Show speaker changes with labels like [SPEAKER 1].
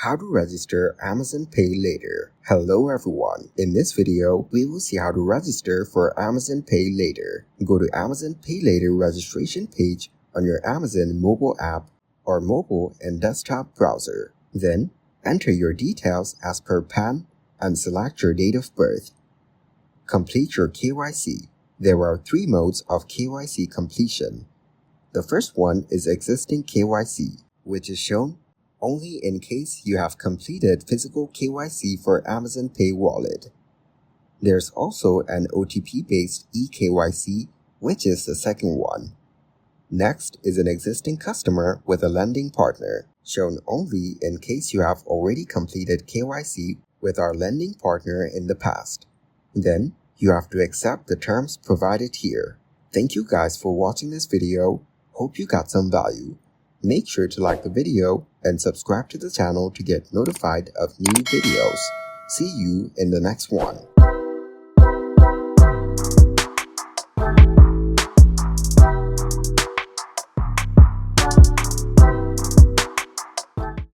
[SPEAKER 1] How to register Amazon Pay Later. Hello everyone. In this video, we will see how to register for Amazon Pay Later. Go to Amazon Pay Later registration page on your Amazon mobile app or mobile and desktop browser. Then, enter your details as per PAN and select your date of birth. Complete your KYC. There are 3 modes of KYC completion. The first one is existing KYC, which is shown only in case you have completed physical KYC for Amazon Pay wallet. There's also an OTP-based eKYC, which is the second one. Next is an existing customer with a lending partner, shown only in case you have already completed KYC with our lending partner in the past. Then, you have to accept the terms provided here. Thank you guys for watching this video. Hope you got some value. Make sure to like the video and subscribe to the channel to get notified of new videos. See you in the next one.